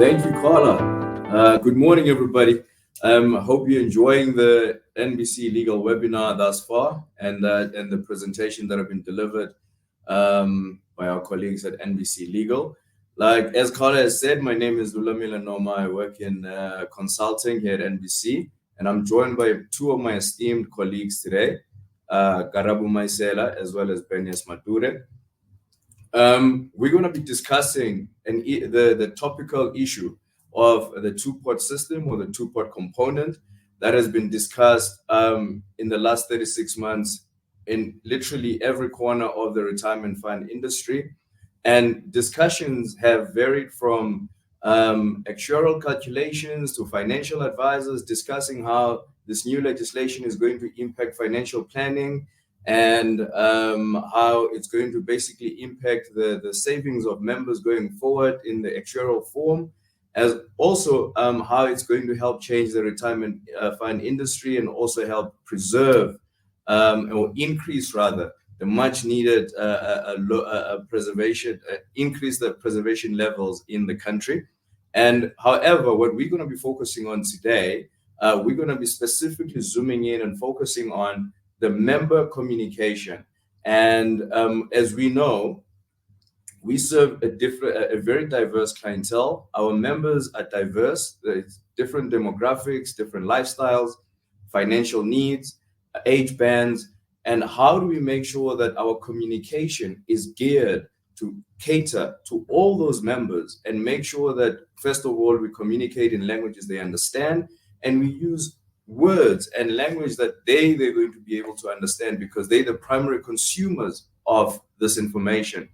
Thank you, Carla. Good morning, everybody. I hope you're enjoying the NBC Legal webinar thus far and the presentation that have been delivered by our colleagues at NBC Legal. Like as Carla has said, my name is Lulamila Noma. I work in consulting here at NBC, and I'm joined by two of my esteemed colleagues today, Karabo Maisela as well as Bernice Mature. We're going to be discussing the topical issue of the two-pot system or the two-pot component that has been discussed in the last 36 months in literally every corner of the retirement fund industry. And discussions have varied from actuarial calculations to financial advisors discussing how this new legislation is going to impact financial planning and how it's going to basically impact the savings of members going forward in the actuarial form, as also how it's going to help change the retirement fund industry and also help preserve or increase rather the much needed preservation, increase the preservation levels in the country. And however, what we're going to be focusing on today, we're going to be specifically zooming in and focusing on the member communication. And as we know, we serve a very diverse clientele. Our members are diverse, different demographics, different lifestyles, financial needs, age bands. And how do we make sure that our communication is geared to cater to all those members and make sure that, first of all, we communicate in languages they understand, and we use words and language that they're going to be able to understand because they're the primary consumers of this information.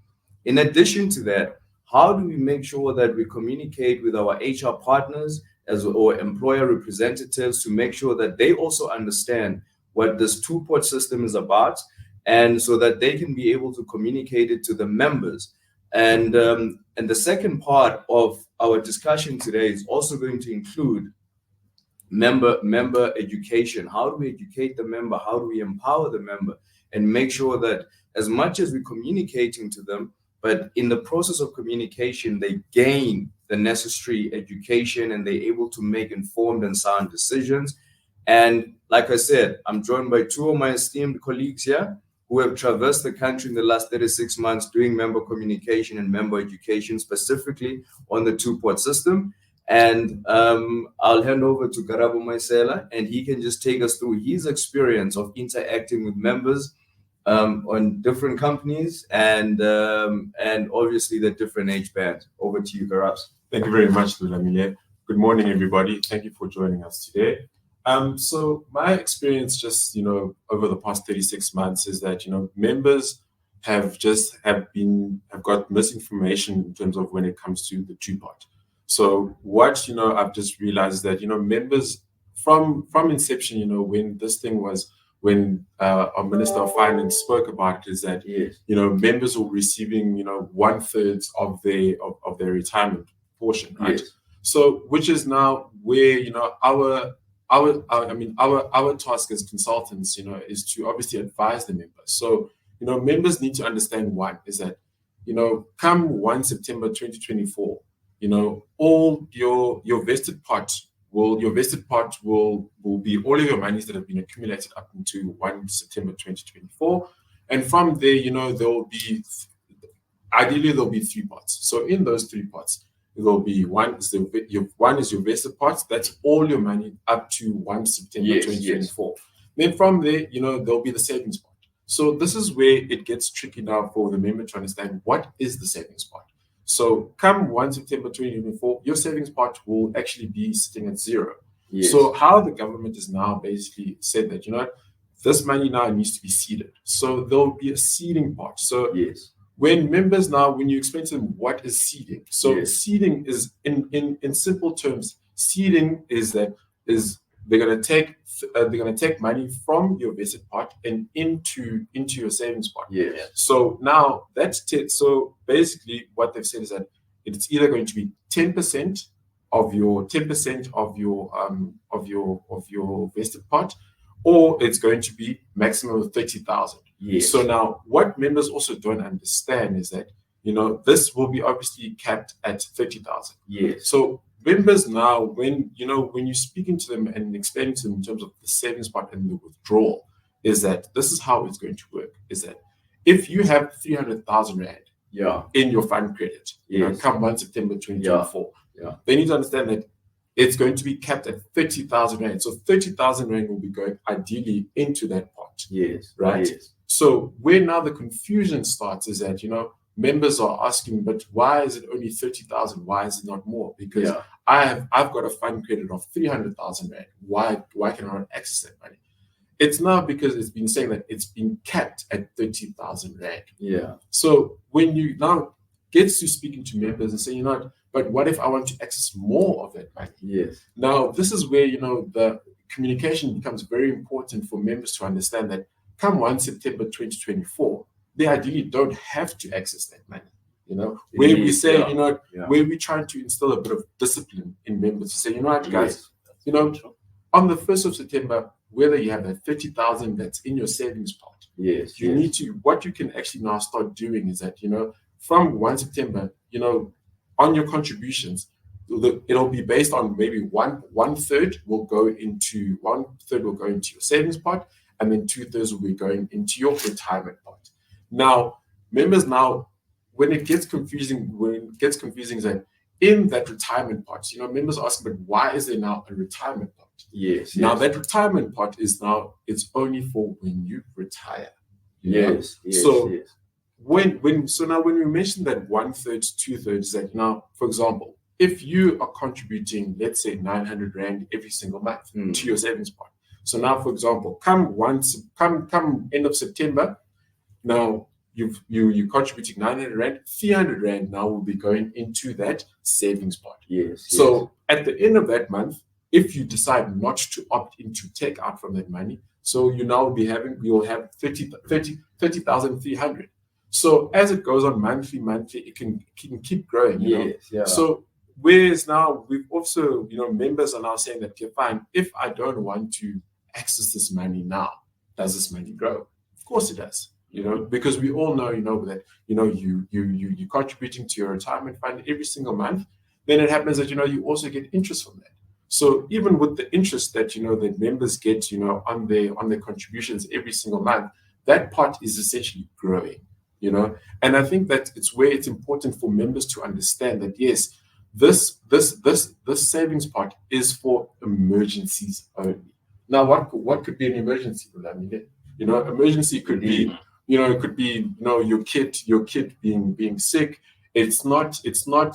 In addition to that, how do we make sure that we communicate with our HR partners or employer representatives to make sure that they also understand what this two-pot system is about, and so that they can be able to communicate it to the members. And the second part of our discussion today is also going to include member education. How do we educate the member? How do we empower the member and make sure that as much as we're communicating to them, but in the process of communication, they gain the necessary education and they're able to make informed and sound decisions. And like I said, I'm joined by two of my esteemed colleagues here who have traversed the country in the last 36 months doing member communication and member education, specifically on the two-pot system. And I'll hand over to Karabo Maisela, and he can just take us through his experience of interacting with members on different companies and obviously the different age bands. Over to you, Karabo. Thank you very much, Lulamile. Good morning, everybody. Thank you for joining us today. So my experience just, over the past 36 months is that, members have got misinformation in terms of when it comes to the two-pot. So what, I've just realized is that, members from inception, when this thing was, when our Minister of Finance spoke about it, is that, yes, members were receiving, 1/3 of their retirement portion, right? Yes. So, which is now where, our task as consultants, is to obviously advise the members. So, members need to understand one is that, come 1 September 2024, all your vested part will be all of your monies that have been accumulated up until 1 September 2024. And from there, there'll be three pots. So in those three pots, there'll be one is your vested part. That's all your money up to 1 September 2024. Yes. Then from there, there'll be the savings part. So this is where it gets tricky now for the member to understand what is the savings part. So come 1 September 2024, your savings part will actually be sitting at zero. Yes. So how the government has now basically said that, this money now needs to be seeded. So there'll be a seeding part. So yes, when members now, when you explain to them what is seeding, so yes, seeding is in simple terms, seeding is that they're gonna take money from your vested part and into your savings part. Yes. So now so basically what they've said is that it's either going to be 10% of your vested part, or it's going to be maximum of 30,000. Yes. So now what members also don't understand is that this will be obviously capped at 30,000. Yes. So members now, when you're speaking to them and explaining to them in terms of the savings part and the withdrawal, is that this is how it's going to work. Is that if you have 300,000 rand in your fund credit, come 1 September 2024, they need to understand that it's going to be capped at 30,000 rand. So 30,000 rand will be going ideally into that pot. Yes. Right. Yes. So where now the confusion starts is that, members are asking, but why is it only 30,000? Why is it not more? Because I've got a fund credit of 300,000 rand. Why can I not access that money? It's now because it's been saying that it's been capped at 30,000 rand. Yeah. So when you now get to speaking to members and say, but what if I want to access more of that money? Yes. Now, this is where, the communication becomes very important for members to understand that come 1 September 2024, they ideally don't have to access that money. Where we say, where we're trying to instill a bit of discipline in members to say, guys, on the 1st of September, whether you have that 30,000 that's in your savings pot, you need to, what you can actually now start doing is that, from 1 September, on your contributions, it'll be based on maybe one third will go into your savings pot, and then 2/3 will be going into your retirement pot. Now, members, when it gets confusing, is that in that retirement pot, members ask, but why is there now a retirement pot? Yes. Now that retirement pot is it's only for when you retire. Yes. So when we mention that 1/3, 2/3, is that now, for example, if you are contributing, let's say 900 rand every single month to your savings pot. So now, for example, come end of September, now you're contributing 900 rand, 300 rand now will be going into that savings pot. Yes. So at the end of that month, if you decide not to opt in to take out from that money, so you will have 30,300. So as it goes on monthly, it can keep growing. So whereas now we've also, members are now saying that, okay, fine, if I don't want to access this money now, does this money grow? Of course it does. Because we all know, that, you're contributing to your retirement fund every single month. Then it happens that, you also get interest from that. So even with the interest that, that members get, on their contributions every single month, that pot is essentially growing, And I think that it's where it's important for members to understand that, yes, this savings pot is for emergencies only. Now, what could be an emergency? Emergency could be, it could be, your kid being sick. It's not,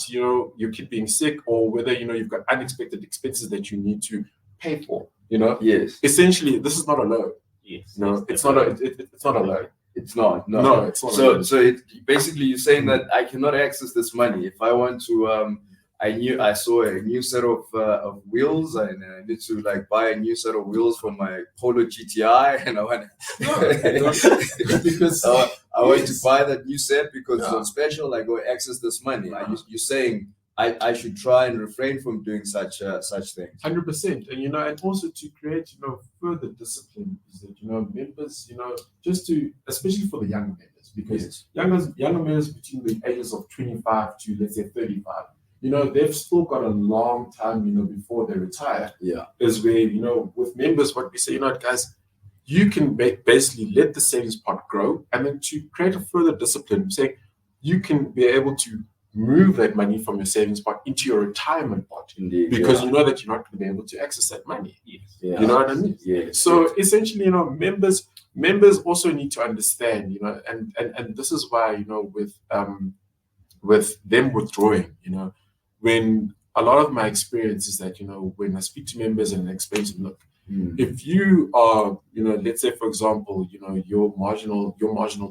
your kid being sick, or whether, you've got unexpected expenses that you need to pay for, Yes. Essentially, this is not a loan. Yes. No, it's not a loan. It's not. No, it's not. So basically you're saying that I cannot access this money if I want to. I saw a new set of wheels, and I need to buy a new set of wheels for my Polo GTI, and I want because I want to buy that new set because it's on special. I go access this money. You're saying I should try and refrain from doing such things. 100%, and and also to create further discipline is that members just to, especially for the younger members, because younger members between the ages of 25 to, let's say, 35. They've still got a long time, before they retire. Yeah. Is where, with members, what we say, guys, you can basically let the savings pot grow, and then to create a further discipline, say you can be able to move that money from your savings pot into your retirement pot. Indeed, because you know that you're not going to be able to access that money. Yes. Yeah. You know what I mean? Yes. So essentially, members also need to understand, and this is why, with them withdrawing, when a lot of my experience is that, when I speak to members and I explain to them, look, if you are, let's say, for example, your marginal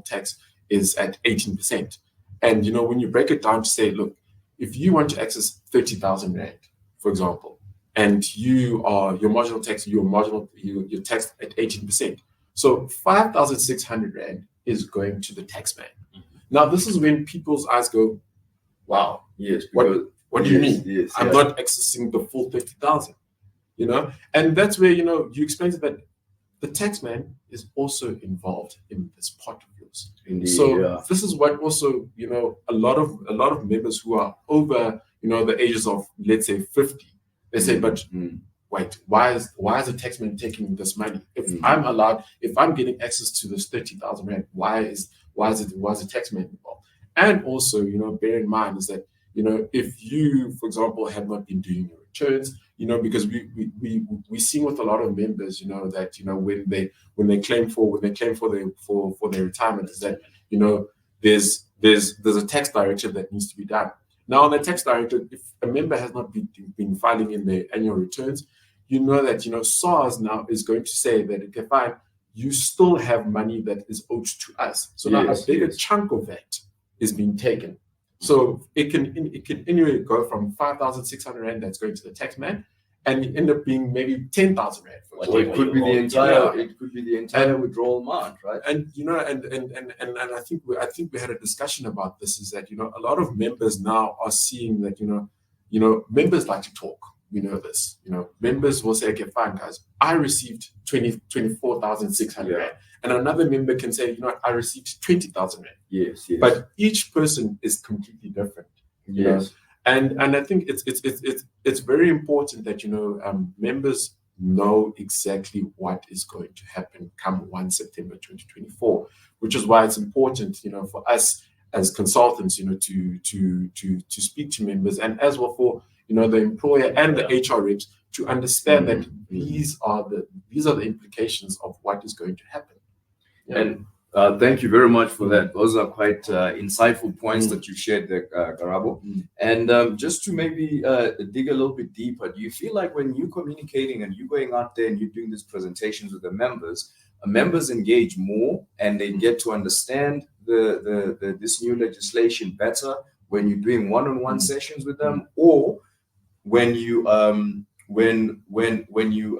tax is at 18%. And, when you break it down to say, look, if you want to access 30,000 rand, for example, and your marginal tax, you're taxed at 18%. So 5,600 rand is going to the taxman. Now, this is when people's eyes go, wow, yes, what do you mean? Yes, I'm not accessing the full 30,000, And that's where, you explain to that the taxman is also involved in this pot of yours. Indeed, So yeah. this is what also, you know, a lot of members who are over, you know, the ages of, let's say, 50, they say, but wait, why is the taxman taking this money? If I'm allowed, if I'm getting access to this 30,000 rand, why is the taxman involved? And also, you know, bear in mind is that, you know, if you, for example, have not been doing your returns, you know, because we see with a lot of members, you know, that, you know, when they claim for their retirement, is that, you know, there's a tax directive that needs to be done. Now, on the tax directive, if a member has not been filing in their annual returns, you know that, you know, SARS now is going to say that, okay, fine, you still have money that is owed to us. So now a bigger chunk of that is being taken. So it can anyway go from 5,600 rand that's going to the tax man, and end up being maybe 10,000 rand. So it could be the entire withdrawal amount, right? And you know, and I think we had a discussion about this. Is that, you know, a lot of members now are seeing that, you know, members like to talk. We know this. You know, members will say, okay, fine, guys, I received 24,600 rand. And another member can say, you know, I received 20,000 rand. Yes. But each person is completely different. You know? And I think it's very important that, you know, members know exactly what is going to happen come 1 September 2024, which is why it's important, you know, for us as consultants, you know, to speak to members, and as well for, you know, the employer and the HR reps to understand that these are the implications of what is going to happen. And thank you very much for that. Those are quite insightful points that you shared there, Karabo. And just to maybe dig a little bit deeper, do you feel like when you're communicating and you're going out there and you're doing these presentations with the members engage more and they get to understand this new legislation better when you're doing one-on-one sessions with them, or when you when you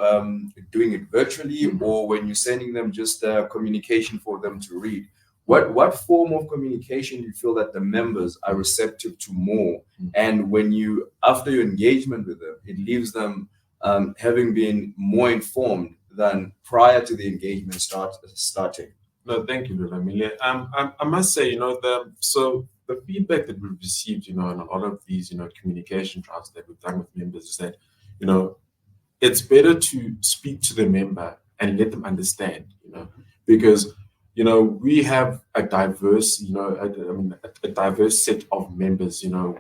doing it virtually, or when you're sending them just communication for them to read? What form of communication do you feel that the members are receptive to more? And when you, after your engagement with them, it leaves them having been more informed than prior to the engagement starting? No, thank you, Brother Amelia. I must say, you know, the feedback that we've received, you know, on a lot of these, you know, communication drives that we've done with members is that, you know, it's better to speak to the member and let them understand, you know, because, you know, we have a diverse, you know, a diverse set of members, you know,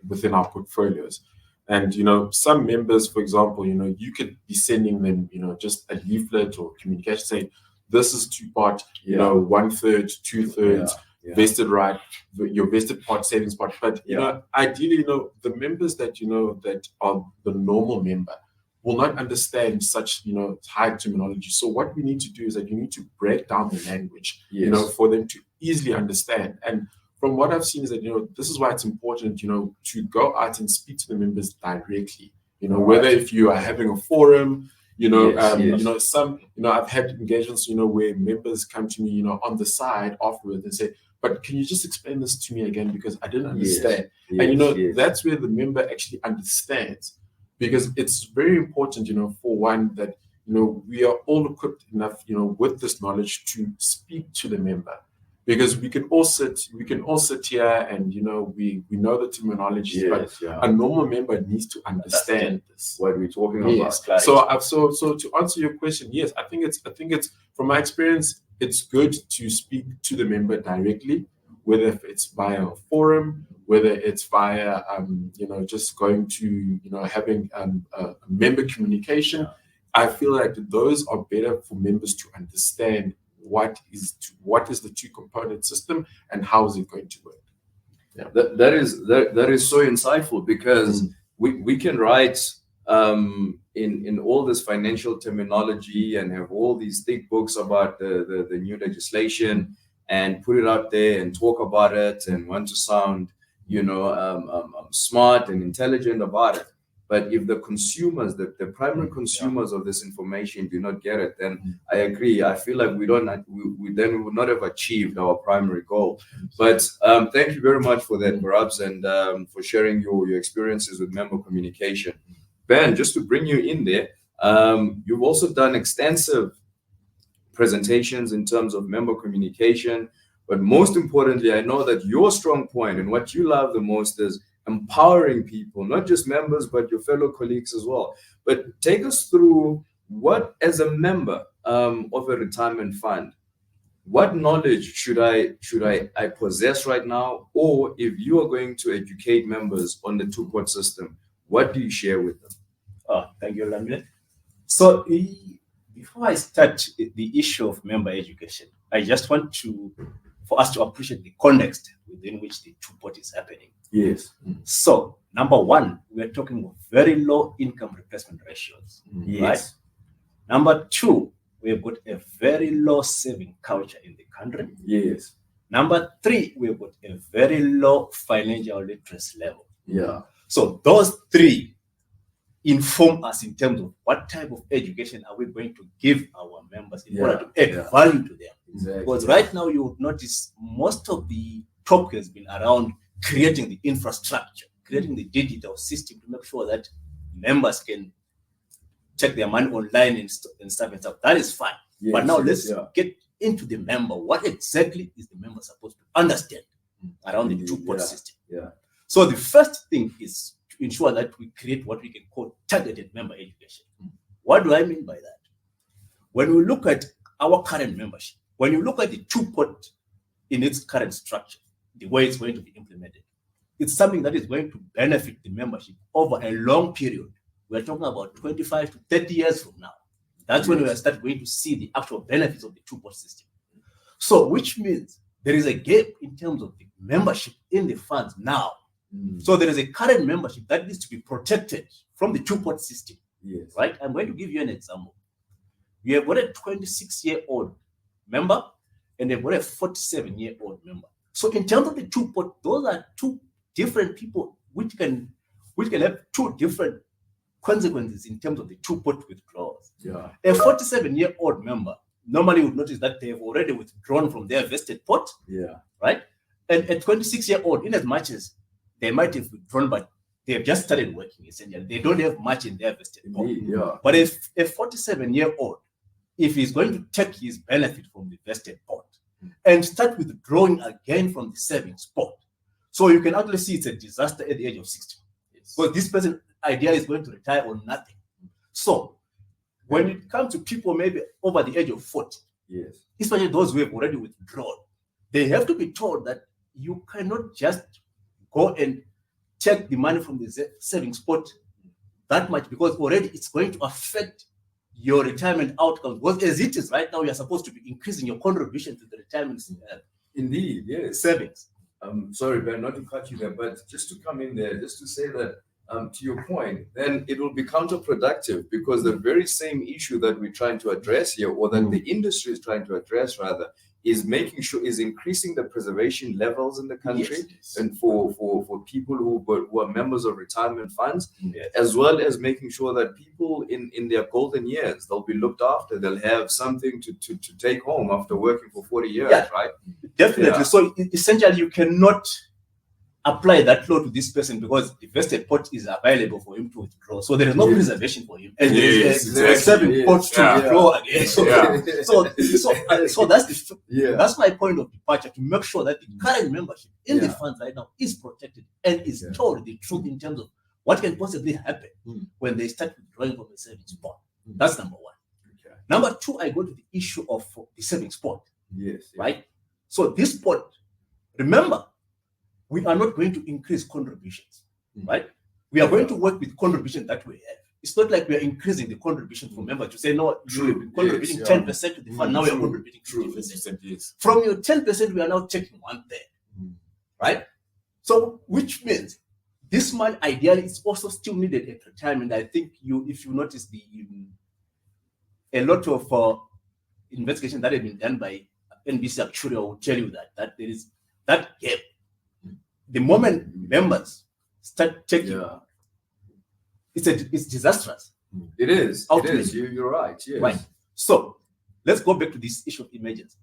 within our portfolios. And, you know, some members, for example, you know, you could be sending them, you know, just a leaflet or communication saying, this is two-part, you know, 1/3, 2/3, vested right, your vested part, savings part. But, you know, ideally, you know, the members that, you know, that are the normal member will not understand such, you know, high terminology. So what we need to do is that you need to break down the language, you know, for them to easily understand. And from what I've seen is that, you know, this is why it's important, you know, to go out and speak to the members directly, you know, whether if you are having a forum, you know, you know, you know, I've had engagements, you know, where members come to me, you know, on the side afterwards and say, but can you just explain this to me again, because I didn't understand. And, you know, that's where the member actually understands, because it's very important, you know, for one, that, you know, we are all equipped enough, you know, with this knowledge to speak to the member. Because we can all sit here and, you know, we know the terminology, but a normal member needs to understand this. What we're talking about. So to answer your question, yes, I think it's from my experience, it's good to speak to the member directly, whether it's via a forum, whether it's via you know, just going to, you know, having a member communication. I feel like those are better for members to understand what is the two component system and how is it going to work. That is so insightful, because we can write in all this financial terminology and have all these thick books about the new legislation and put it out there and talk about it and want to sound, you know, smart and intelligent about it. But if the consumers, the primary consumers of this information do not get it, then I agree. I feel like we would not have achieved our primary goal. But thank you very much for that, Barabs, and for sharing your experiences with member communication. Ben, just to bring you in there, you've also done extensive presentations in terms of member communication But most importantly, I know that your strong point and what you love the most is empowering people, not just members, but your fellow colleagues as well. But take us through what, as a member of a retirement fund, what knowledge should I possess right now? Or if you are going to educate members on the two-pot system, what do you share with them? Thank you, Lamile. So before I start the issue of member education, I just want for us to appreciate the context within which the two-pot is happening. Yes. So number one, we're talking of very low income replacement ratios. Yes. Right? Number two, we've got a very low saving culture in the country. Yes. Number three, we've got a very low financial literacy level. Yeah. So those three inform us in terms of what type of education are we going to give our members in order to add value to them. Exactly. Because right now you would notice most of the talk has been around creating the infrastructure, creating the digital system to make sure that members can check their money online and stuff and stuff. That is fine. Yes, but now let's get into the member. What exactly is the member supposed to understand around the two-pot system? Yeah. So the first thing is to ensure that we create what we can call targeted member education. What do I mean by that? When we look at our current membership, when you look at the two-pot in its current structure, the way it's going to be implemented, it's something that is going to benefit the membership over a long period. We're talking about 25 to 30 years from now. That's when we are start going to see the actual benefits of the two-pot system. So, which means there is a gap in terms of the membership in the funds now. So there is a current membership that needs to be protected from the two-pot system. Yes. Right? I'm going to give you an example. We have got a 26-year-old member and they've got a 47-year-old member. So in terms of the two-pot, those are two different people which can have two different consequences in terms of the two-pot withdrawals. Yeah. A 47-year-old member normally would notice that they've already withdrawn from their vested pot. Yeah. Right? And a 26-year-old, in as much as they might have withdrawn, but they have just started working essentially. They don't have much in their vested pot. Yeah. But if a 47-year-old, if he's going to take his benefit from the vested pot and start withdrawing again from the savings pot, so you can actually see it's a disaster at the age of 60. Because this person idea is going to retire on nothing. So when it comes to people maybe over the age of 40, yes, especially those who have already withdrawn, they have to be told that you cannot just go and take the money from the savings pot that much, because already it's going to affect your retirement outcomes. Because as it is right now, you're supposed to be increasing your contribution to the retirement indeed, yes, savings. Sorry, Ben, not to cut you there, but just to come in there, just to say that to your point, then it will be counterproductive, because the very same issue that we're trying to address here, or that the industry is trying to address rather, is increasing the preservation levels in the country, and for people who are members of retirement funds, as well as making sure that people in their golden years, they'll be looked after, they'll have something to take home after working for 40 years, right? Definitely. So essentially, you cannot apply that law to this person because the vested pot is available for him to withdraw. So there is no preservation for him. And there is a saving pot to withdraw again. So that's my point of departure, to make sure that the current membership in the funds right now is protected and is told the truth in terms of what can possibly happen when they start withdrawing from the savings pot. That's number one. Number two, I go to the issue of the savings pot. Right? So this pot, remember, we are not going to increase contributions, right? We are going to work with contributions that we have. It's not like we are increasing the contribution for members to say, no, you've been contributing 10% to the fund, now you're contributing 50%. From your 10%, we are now taking 1/3, right? So, which means this money ideally is also still needed at retirement. I think if you notice a lot of investigation that have been done by NBC Actuary will tell you that there is that gap. The moment members start taking, it's disastrous. It is. Ultimately. It is. You're right. Yes. Right. So let's go back to this issue of emergency.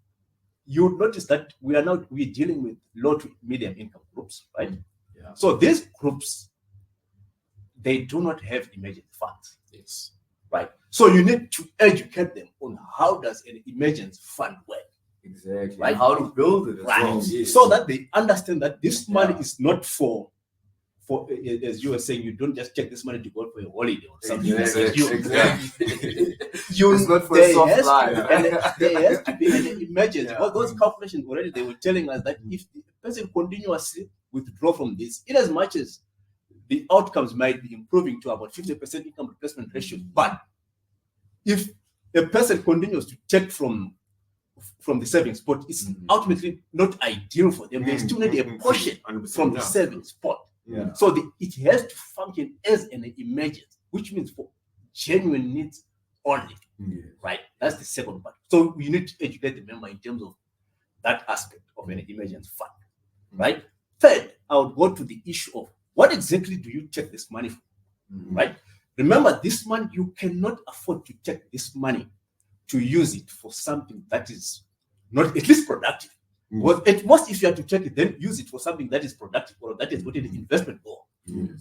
You notice that we're dealing with low to medium income groups, right? Yeah. So these groups, they do not have emergency funds. Yes. Right. So you need to educate them on how does an emergency fund work. Exactly. Right? And how to build it as Right. well. Yes. So that they understand that this money Yeah. is not for as you were saying, you don't just take this money to go for a holiday or something. Exactly. You, It's not for there soft has to life. be there has to be an emergency. Yeah. Because those calculations already, they were telling us that if the person continuously withdraw from this, in as much as the outcomes might be improving to about 50% income replacement ratio, but if a person continues to take from the savings pot, it's ultimately not ideal for them. They still need a portion 100%, from the yeah. savings pot. Yeah. So it has to function as an emergency, which means for genuine needs only. Yes. Right? That's the second part. So you need to educate the member in terms of that aspect of an emergency fund. Right? Third, I would go to the issue of what exactly do you take this money for? Right? Remember, this money, you cannot afford to take this money to use it for something that is not at least productive. Well, at most, if you have to take it, then use it for something that is productive or that is what an investment goal.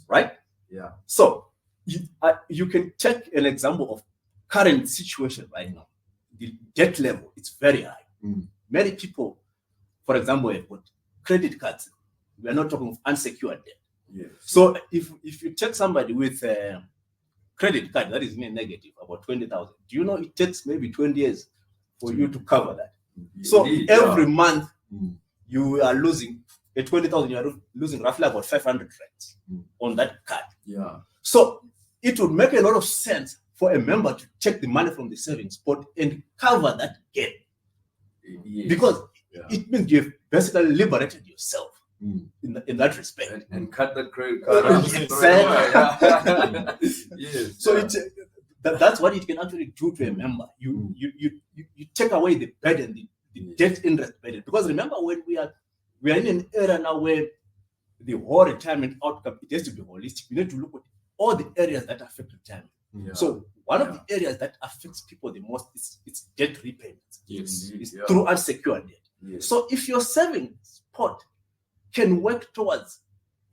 Right? Yeah. So you can take an example of current situation right now. The debt level, it's very high. Many people, for example, have got credit cards. We are not talking of unsecured debt. Yes. So if you take somebody with a credit card that is in a negative, about 20,000, do you know it takes maybe 20 years for you to cover that? So Indeed, every month you are losing at 20,000, you are losing roughly about 500 francs on that card. Yeah. So it would make a lot of sense for a member to take the money from the savings pot and cover that gap. Yes. Because Yeah. it means you've basically liberated yourself in that respect. And cut that credit card. Exactly. Yes. So yeah. that's what it can actually do to a member. You take away the burden, the debt interest burden. Because remember, when we are in an era now where the whole retirement outcome, it has to be holistic. We need to look at all the areas that affect retirement. Yeah. So one of the areas that affects people the most is debt repayments. Yes. It's Yeah. through unsecured debt. Yes. So if your savings pot can work towards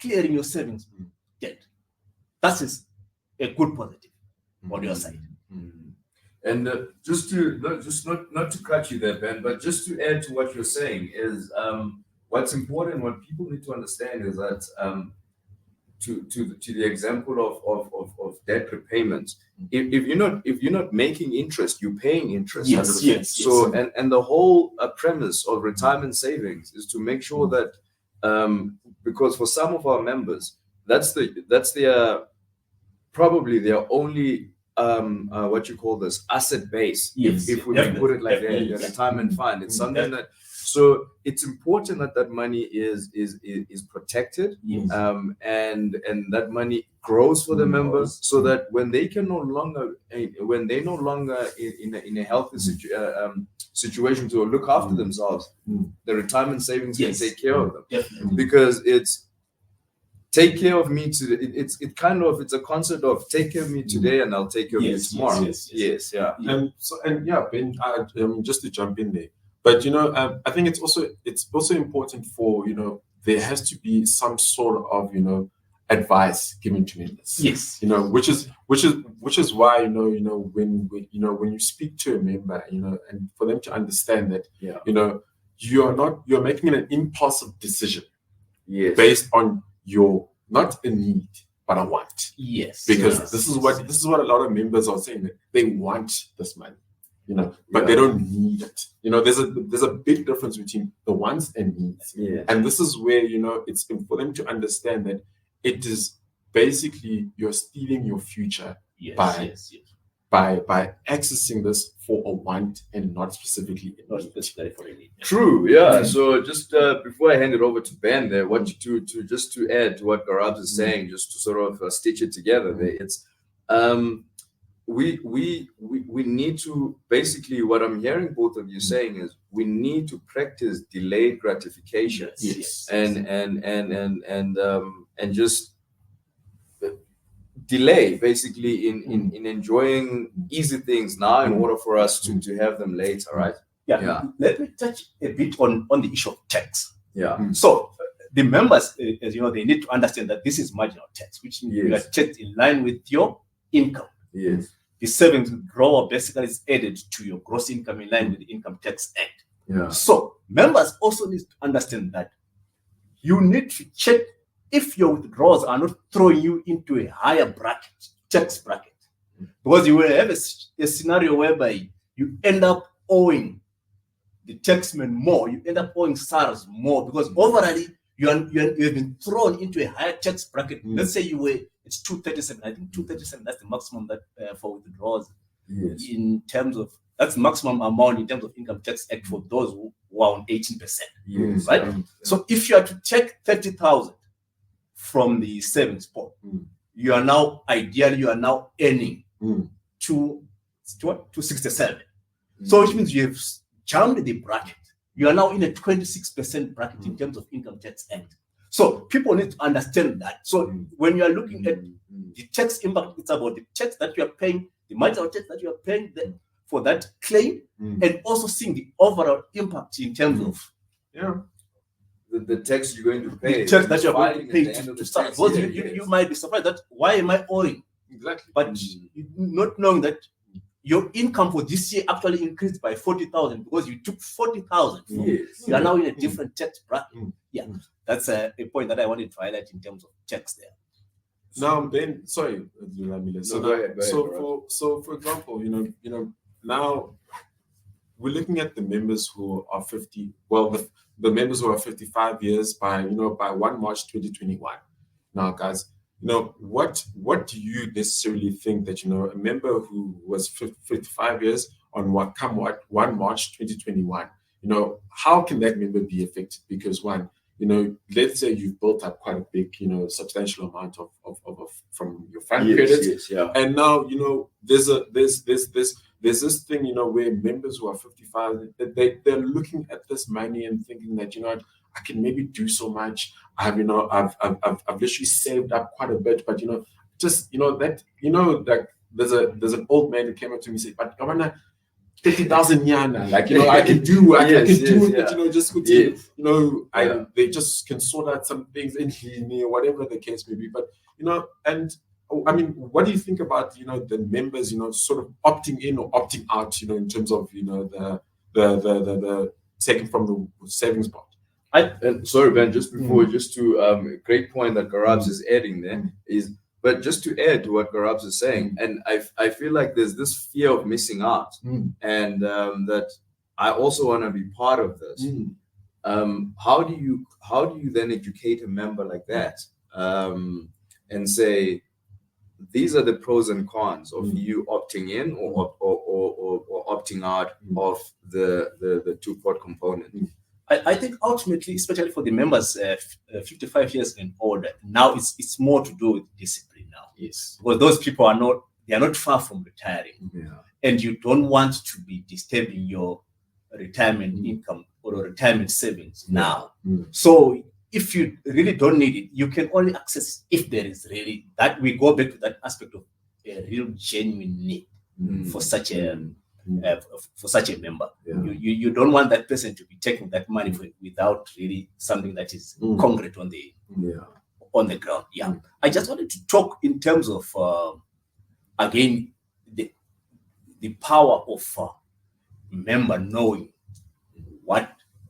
clearing your savings debt, that is a good positive on your side. And just to not to cut you there, Ben, but just to add to what you're saying is what's important. What people need to understand is that to the example of debt repayment, if you're not making interest, you're paying interest. Yes. So and the whole premise of retirement savings is to make sure that because for some of our members, that's their probably their only what you call this asset base. Yes, If we can put it like that, definitely. your retirement fund. It's something that, so it's important that money is protected, and that money grows for the members, so that when they no longer in a healthy situation to look after themselves, the retirement savings can take care of them. Definitely. Because it's take care of me today. It's a concept of take care of me today and I'll take care of you tomorrow. Yes. Yeah. And yeah, Ben, just to jump in there, but I think it's also important for there has to be some sort of advice given to members. Yes. Which is why when you speak to a member, and for them to understand that you're making an impulsive decision based on your not a need but a want. Yes. Because this is what a lot of members are saying, that they want this money, but they don't need it. There's a big difference between the wants and needs. Yeah. And this is where it's for them to understand that it is basically you're stealing your future by accessing this for a want and not specifically for a need. True. Yeah. So just before I hand it over to Ben, there, to add to what Garab is saying, just to sort of stitch it together. There, it's we need to basically, what I'm hearing both of you saying is we need to practice delayed gratification. Yes. And just delay basically in enjoying easy things now in order for us to have them later, right? Yeah. Let me touch a bit on the issue of tax. Yeah. So the members, as you know, they need to understand that this is marginal tax, which means you are taxed in line with your income. Yes. The savings withdrawal basically is added to your gross income in line with the Income Tax Act. Yeah. So members also need to understand that you need to check if your withdrawals are not throwing you into a higher bracket, tax bracket, because you will have a scenario whereby you end up owing the taxman more, you end up owing SARS more, because overall you have been thrown into a higher tax bracket. Let's say it's 237. I think 237, that's the maximum that for withdrawals. Yes. In terms of, that's the maximum amount in terms of income tax act for those who are on 18%. Yes. Right? Yeah. So if you are to take 30,000 from the savings pot, you are now earning 267. So which means you have jumped the bracket. You are now in a 26% bracket in terms of income tax act. So people need to understand that. So when you are looking at the tax impact, it's about the tax that you are paying, the marginal tax that you are paying for that claim, and also seeing the overall impact in terms of the tax you're going to pay. the tax that you're going to filing pay at the end of to the start. tax Because year, you yes. might be surprised that why am I owing? Exactly. But not knowing that your income for this year actually increased by 40,000 because you took 40,000. Yes. You are now in a different tax bracket. Yeah, Mm. that's a point that I wanted to highlight in terms of tax there. Now, Ben, sorry, Lamile. So, No, go ahead, for example, now we're looking at the members who are 50. Well, the members who are 55 years by 1 March 2021. Now, guys, what do you necessarily think that a member who was 55 years on 1 March 2021? How can that member be affected? Because one, let's say you've built up quite a big, substantial amount of from your fund credits, Yes, yeah. and now there's this thing where members who are 55 they're looking at this money and thinking that I can maybe do so much. I've literally saved up quite a bit, but like there's an old man who came up to me and said, but I wanna 30,000 yana, like I can do I can do it, but just they just can sort out some things in here, whatever the case may be. But and I mean, what do you think about the members sort of opting in or opting out in terms of the taking from the savings pot? And sorry, Ben, just before, just to a great point that Garabs is adding there is, but just to add to what Garabs is saying, and I feel like there's this fear of missing out, and that I also want to be part of this. How do you then educate a member like that, and say these are the pros and cons of you opting in or opting out of the two-pot component? I think ultimately, especially for the members 55 years and older, now it's more to do with discipline now. Yes. Because those people are not far from retiring. Yeah. And you don't want to be disturbing your retirement income or retirement savings now. So if you really don't need it, you can only access if there is really that. We go back to that aspect of a real genuine need for such a member. Yeah. You don't want that person to be taking that money without really something that is concrete on the ground. Yeah. I just wanted to talk in terms of again the power of member knowing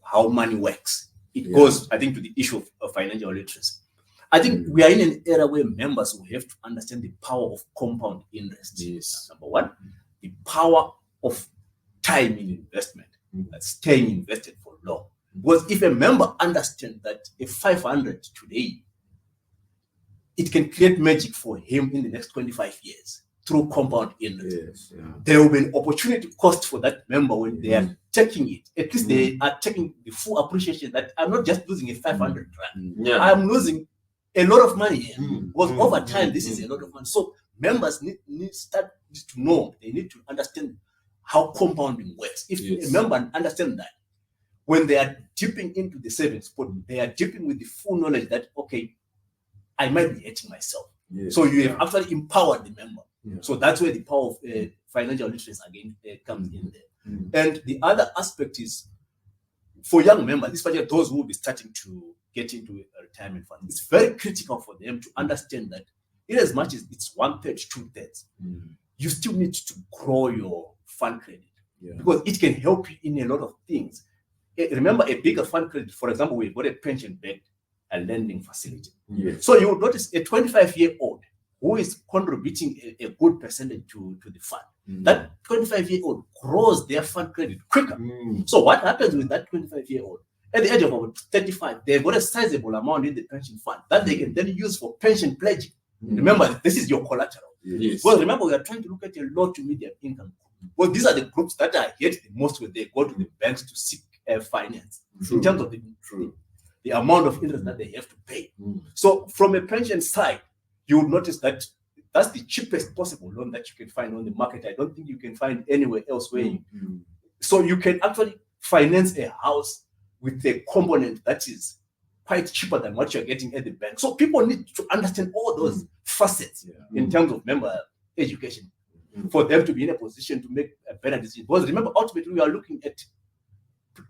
how money works. It goes, I think, to the issue of financial literacy. I think we are in an era where members will have to understand the power of compound interest. Yes. Number one, the power of time in investment, staying invested for long. Because if a member understands that a 500 today, it can create magic for him in the next 25 years through compound interest. Yes. Yeah. There will be an opportunity cost for that member when they are taking it. At least they are taking the full appreciation that I'm not just losing a 500 rand. Yeah. I'm losing a lot of money here. Because over time, this is a lot of money. So members need to know, they need to understand how compounding works. If a member understands that, when they are dipping into the savings pot, they are dipping with the full knowledge that, okay, I might be hurting myself. Yes. So you have actually empowered the member. Yeah. So that's where the power of financial literacy again comes in there. And the other aspect is for young members, especially those who will be starting to get into a retirement fund, it's very critical for them to understand that in as much as it's 1/3, 2/3, you still need to grow your fund credit because it can help you in a lot of things. remember a bigger fund credit, for example, we've got a pension-backed lending facility. Yes. So you would notice a 25-year-old who is contributing a good percentage to the fund. That 25-year-old grows their fund credit quicker. So what happens with that 25-year-old? At the age of about 35, they've got a sizable amount in the pension fund that they can then use for pension pledging. Remember, this is your collateral. Yes. Well, remember, we are trying to look at a low to medium income group. Well, these are the groups that are hit the most when they go to the banks to seek finance in terms of the amount of interest that they have to pay. So from a pension side, you would notice that that's the cheapest possible loan that you can find on the market. I don't think you can find anywhere else where so you can actually finance a house with a component that is quite cheaper than what you're getting at the bank. So people need to understand all those facets in terms of member education for them to be in a position to make a better decision. Because remember, ultimately, we are looking at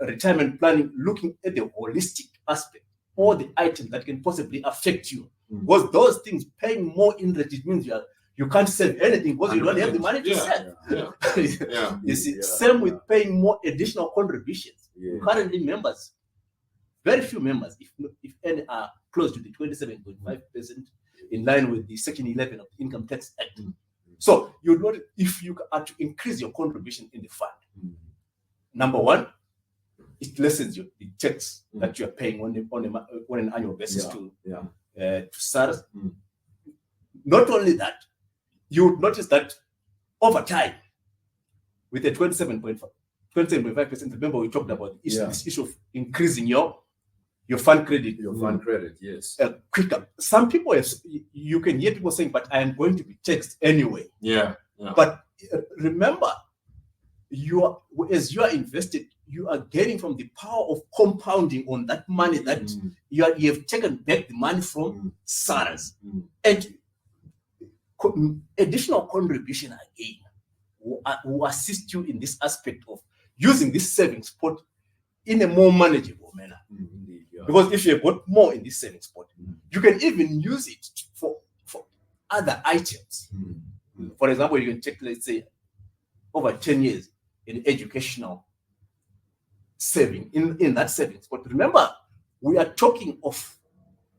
retirement planning, looking at the holistic aspect, all the items that can possibly affect you. Because those things, paying more interest, it means you can't save anything because you don't have the money to save. You see, same with paying more additional contributions. Currently, members, very few members, if any, are close to the 27.5% in line with the Section 11 of the Income Tax Act. So you know, if you are to increase your contribution in the fund, number one, it lessens the tax that you are paying on an annual basis to SARS. Not only that, you would notice that over time, with the 27.5%, remember we talked about this issue of increasing your fund credit. Your fund credit, yes. Quicker. Some people, you can hear people saying, but I am going to be taxed anyway. But remember, as you are invested, you are getting from the power of compounding on that money that you have taken back the money from SARS. And additional contribution again will assist you in this aspect of using this savings pot in a more manageable manner. Because if you've got more in this savings pot, you can even use it for other items. For example, you can take, let's say, over 10 years in educational saving in that savings. But remember, we are talking of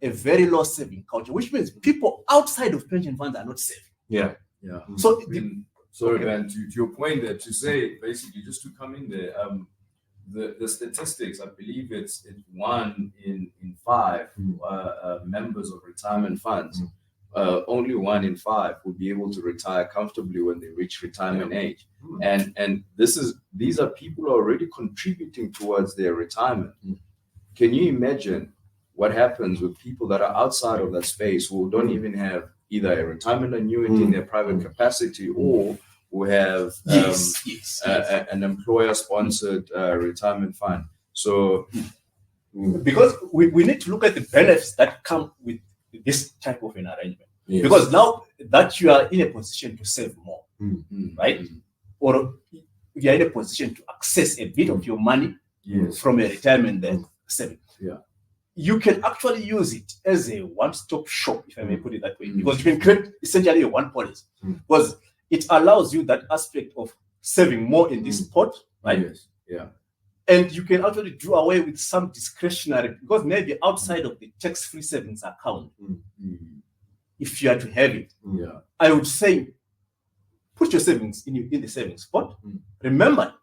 a very low saving culture, which means people outside of pension funds are not saving. So, sorry, man, to your point there, to say basically, just to come in there, the statistics, I believe it's 1 in 5 members of retirement funds. Only 1 in 5 will be able to retire comfortably when they reach retirement age, and these are people who are already contributing towards their retirement. Can you imagine what happens with people that are outside of that space who don't even have either a retirement annuity in their private capacity or who have an employer-sponsored retirement fund? So, because we need to look at the benefits that come with this type of an arrangement. Because now that you are in a position to save more, right? Or you are in a position to access a bit of your money from a retirement saving. You can actually use it as a one-stop shop, if I may put it that way, because you can create essentially a one policy. Because it allows you that aspect of saving more in this pot, right? And you can actually do away with some discretionary, because maybe outside of the tax-free savings account, if you are to have it, I would say put your savings in the savings pot. Remember,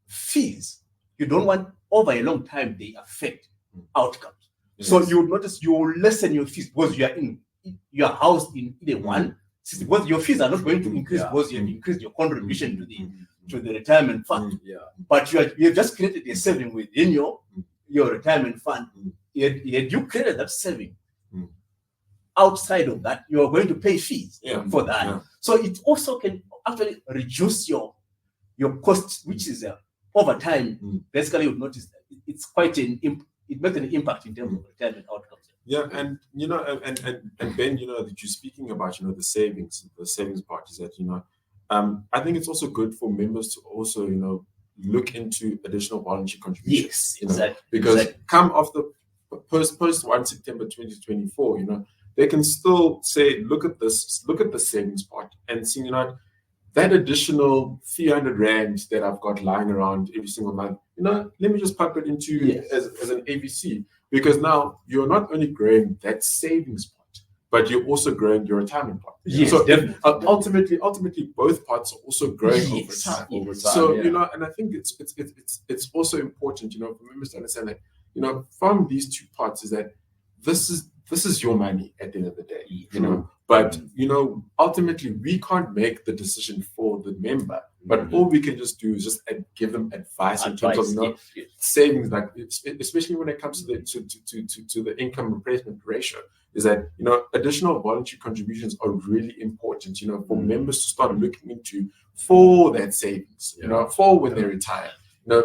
fees, you don't want over a long time, they affect outcomes. So you will notice you will lessen your fees because you are housed in either one system, because your fees are not going to increase because you have increased your contribution to the retirement fund. But you have just created a saving within your retirement fund. Yet you created that saving. Outside of that, you are going to pay fees for that. So it also can actually reduce your cost, which is over time. Basically, you'll notice that it's quite it makes an impact in terms of retirement outcomes. And and Ben, that you're speaking about, the savings part is that I think it's also good for members to also look into additional voluntary contributions. Because come off the post 1 September 2024, they can still say, look at this, look at the savings part, and see, that additional 300 rand that I've got lying around every single month, let me just pop it into as an ABC, because now you're not only growing that savings pot, but you're also growing your retirement pot. Yes, so definitely. Ultimately, both parts are also growing over time. So and I think it's also important, for members to understand that, from these two parts is that this is your money at the end of the day, But ultimately we can't make the decision for the member, but all we can just do is just give them advice in terms of savings, like especially when it comes to the income replacement ratio. Is that additional voluntary contributions are really important, for members to start looking into for that savings, for when they retire.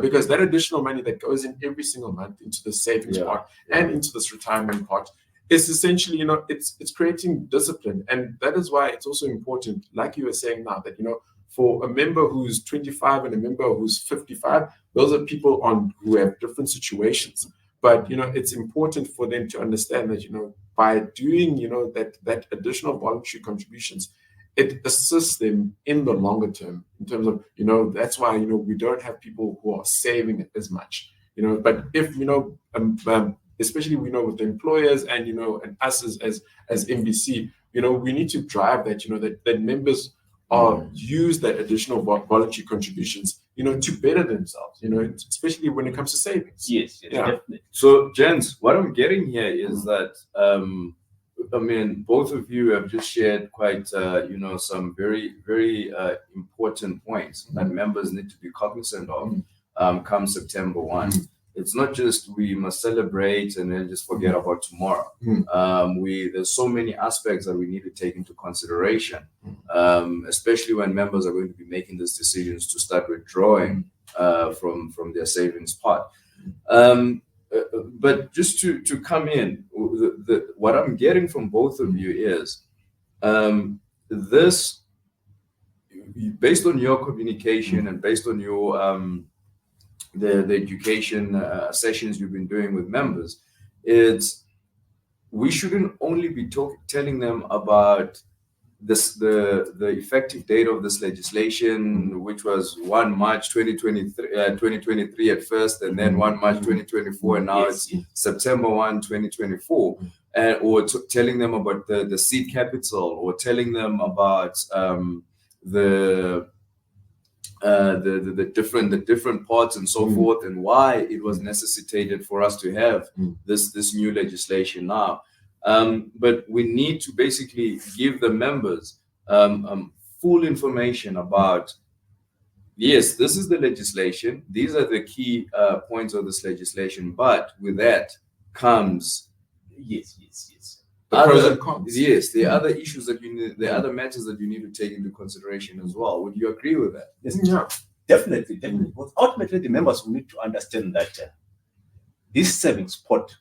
Because that additional money that goes in every single month into the savings part and into this retirement part is essentially, it's creating discipline. And that is why it's also important, like you were saying now, that, for a member who's 25 and a member who's 55, those are people who have different situations. But, it's important for them to understand that, by doing, that additional voluntary contributions, it assists them in the longer term in terms of, that's why, we don't have people who are saving as much, but if, especially, with the employers and, and us as NBC, we need to drive that, that members use that additional voluntary contributions, to better themselves, especially when it comes to savings. Yes, definitely. So, gents, what I'm getting here is that, both of you have just shared quite, some very, very important points that members need to be cognizant of come September 1. It's not just we must celebrate and then just forget about tomorrow. There's so many aspects that we need to take into consideration, especially when members are going to be making these decisions to start withdrawing from their savings pot. But just to come in, what I'm getting from both of you is this, based on your communication and based on your the education sessions you've been doing with members, we shouldn't only be telling them about the effective date of this legislation, which was 1 March 2023 at first, and then 1 March 2024, and now it's September 1, 2024, or telling them about the seed capital, or telling them about the different parts and so forth, and why it was necessitated for us to have this new legislation now. But we need to basically give the members full information about, yes, this is the legislation, these are the key points of this legislation, but with that comes the pros and cons. Yes, the other issues that you need, the other matters that you need to take into consideration as well. Would you agree with that? Yes, definitely. But ultimately, the members will need to understand that this savings pot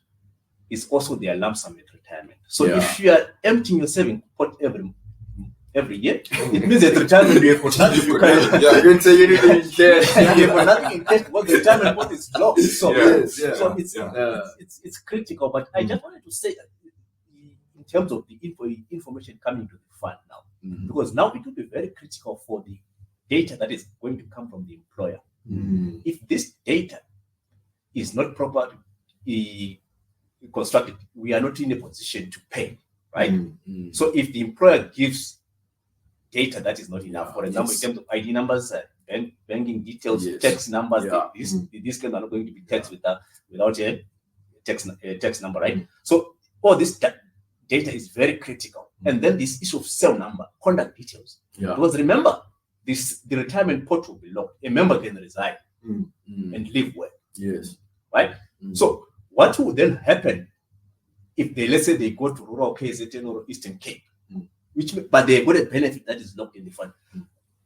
is also their lump sum at retirement. So if you are emptying your savings pot every year, it means at retirement you have got nothing. You can say anything in cash. You have got nothing in cash because the retirement pot is low. So it's critical. But I just wanted to say that in terms of the information coming to the fund now, because now it will be very critical for the data that is going to come from the employer. If this data is not properly constructed, we are not in a position to pay, right? So if the employer gives data that is not enough, for example, in terms of ID numbers, banking details, tax numbers, these claims are not going to be taxed without a tax number, right? So all this data is very critical. And then this issue of cell number, contact details. Because remember, the retirement pot will be locked. A member can resign and leave work. Right? So what will then happen if let's say they go to rural KZN or Eastern Cape, but they got a benefit that is locked in the fund?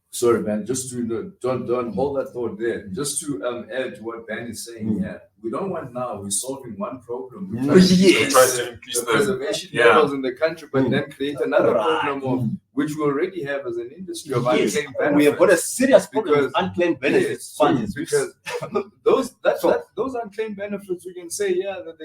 Sorry, man, just to don't hold that thought there. Just to add to what Ben is saying here, we don't want now. We're solving one problem. Mm. We're trying to Yes. increase Try to increase the the preservation yeah. levels in the country, but Mm. then create another Right. problem of which we already have as an industry of Yes, unclaimed benefits. we have got a serious problem with Because- unclaimed benefits Yes, funds. because those unclaimed benefits, we can say, yeah, that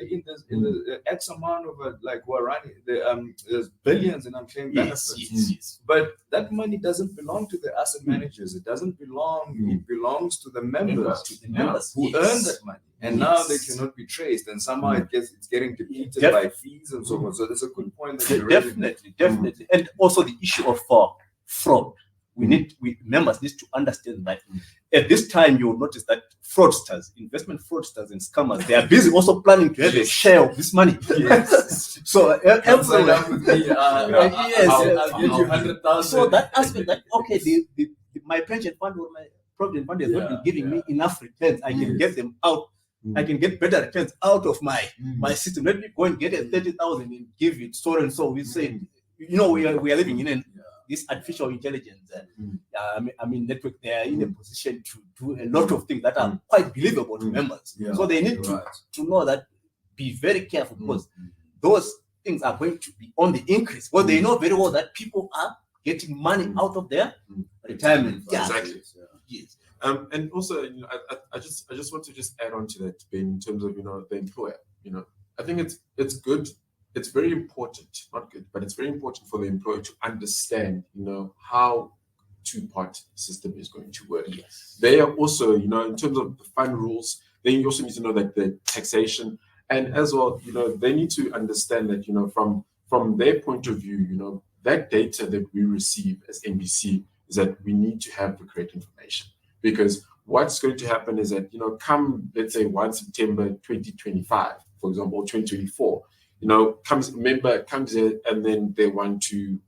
in the X amount of like we're running, there's billions in unclaimed benefits. yes. But that money doesn't belong to the asset managers. It doesn't belong. It belongs to the members To the members who yes. earn that money, and now they Yes. cannot be traced, and somehow it's getting depleted Def- by fees and so forth. So that's a good point that you're Definitely, and also the issue of fraud. We members need to understand that at this time you'll notice that fraudsters, investment fraudsters and scammers, they are busy also planning to have a share of this money. Yes. So Come sign everyone, up with me. Yes, I'll get you 100,000. so that aspect that okay, my pension fund or my provident fund has not been giving me enough returns. I can get them out. I can get better returns out of my system. Let me go and get a 30,000 and give it so and so. We say, we are living in this artificial intelligence. Network. They are in a position to do a lot of things that are quite believable to members. Yeah, So they need to know that. Be very careful because those things are going to be on the increase. Well, they know very well that people are getting money out of their retirement. Yeah. Exactly. Yes. And also, I just want to just add on to that, Ben, in terms of the employer. I think it's good. It's very important, not good, but it's very important for the employer to understand, how two-part system is going to work. Yes. They are also, in terms of the fund rules, then you also need to know that the taxation, and as well, they need to understand that, from their point of view, that data that we receive as NBC is that we need to have the correct information. Because what's going to happen is that, come, let's say, 1 September 2025, for example, 2024, member comes in and then they want to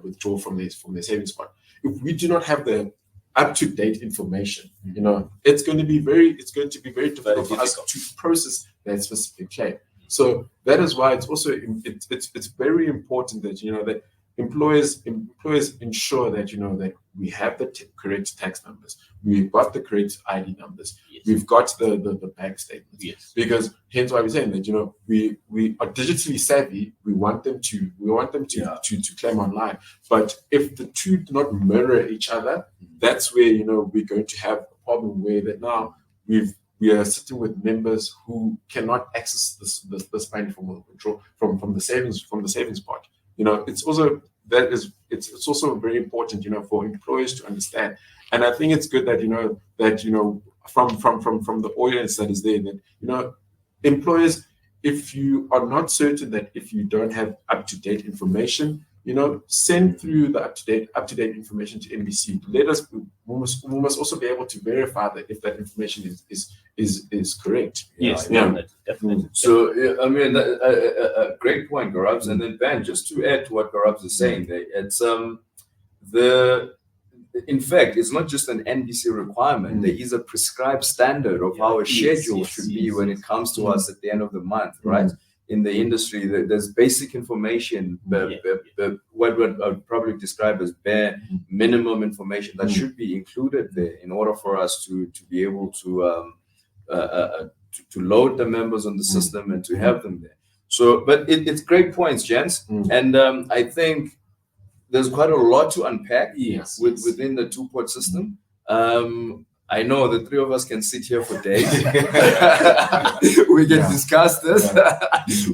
withdraw from their savings fund. If we do not have the up-to-date information, it's going to be very difficult for us to process that specific claim. So that is why it's also it's very important that that employers ensure that that we have the correct tax numbers, we've got the correct ID numbers, we've got the bank statements. Yes. Because hence why we're saying that we are digitally savvy. We want them to claim online. But if the two do not mirror each other, that's where we're going to have a problem where that now we are sitting with members who cannot access this money from withdrawal from the savings part. It's also it's also very important for employers to understand, and I think it's good that from the audience that is there that employers, if you are not certain that if you don't have up-to-date information, send through the up-to-date information to NBC. Let us. We must also be able to verify that if that information is correct. Yes. Yeah. Definitely. So a great point, Garabs. And then Ben, just to add to what Garabs is saying, it's in fact, it's not just an NBC requirement. There is a prescribed standard of how a schedule should be when it comes to us at the end of the month, right? In the industry, there's basic information, what I would probably describe as bare minimum information that should be included there in order for us to be able to load the members on the system and to have them there. So, but it's great points, gents, and I think there's quite a lot to unpack within the two-port system. I know the three of us can sit here for days. We can discuss this.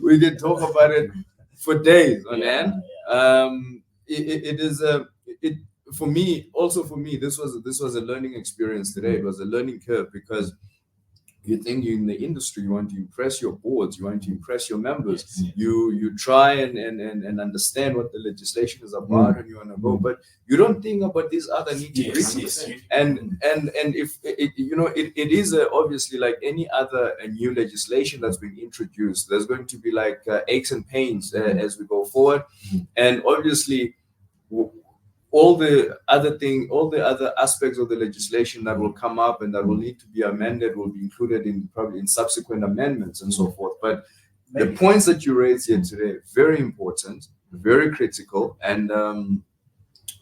We can talk about it for days on end. It is for me. This was a learning experience today. It was a learning curve because you think you're in the industry, you want to impress your boards, you want to impress your members. You try and understand what the legislation is about, and you want to go, but you don't think about these other nitty-gritties. And if it is obviously like any other new legislation that's been introduced, there's going to be like aches and pains as we go forward, and obviously all the other aspects of the legislation that will come up and that will need to be amended will be included probably in subsequent amendments and so forth. But the points that you raised here today, very important, very critical, and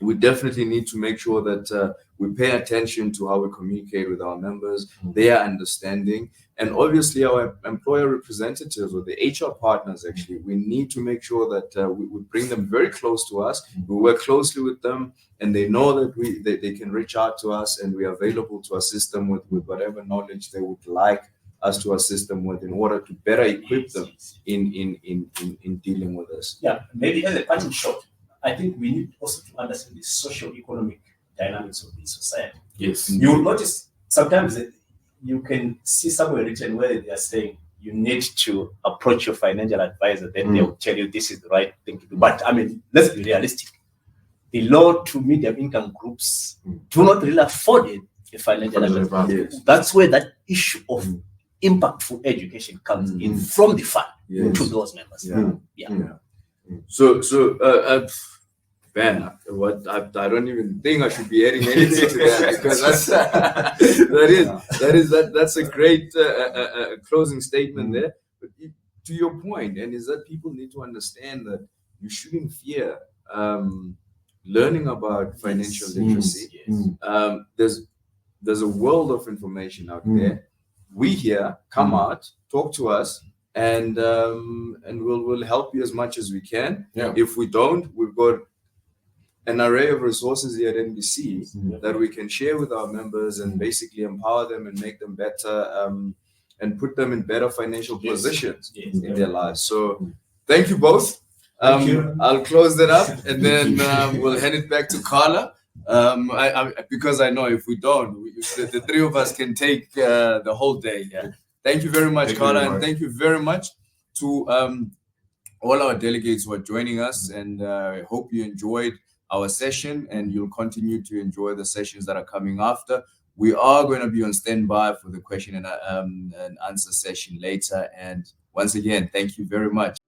we definitely need to make sure that we pay attention to how we communicate with our members, their understanding, And obviously our employer representatives or the HR partners, actually, we need to make sure that we bring them very close to us. We work closely with them, and they know that they can reach out to us, and we are available to assist them with whatever knowledge they would like us to assist them with in order to better equip them in dealing with this. Yeah, maybe as a parting shot, I think we need also to understand the socio-economic dynamics of the society. Yes. You will notice sometimes you can see somewhere written where they are saying you need to approach your financial advisor, then they will tell you this is the right thing to do. But I mean, let's be realistic. The low to medium income groups do not really afford a financial advisor. Yes. That's where that issue of impactful education comes in from the fund to those members. So man, what I don't even think I should be adding anything to that, because that's a great closing statement there. But to your point, and is that people need to understand that you shouldn't fear learning about financial literacy. There's a world of information out there. We here come out, talk to us, and we'll help you as much as we can. Yeah. If we don't, we've got an array of resources here at NBC that we can share with our members and basically empower them and make them better, and put them in better financial positions in their lives. So thank you both. Thank you. I'll close that up, and then we'll hand it back to Carla. Because I know if we don't, the three of us can take the whole day. Yeah. Thank you very much, Carla, and thank you very much to all our delegates who are joining us. And I hope you enjoyed our session, and you'll continue to enjoy the sessions that are coming after. We are going to be on standby for the question and answer session later. And once again, thank you very much.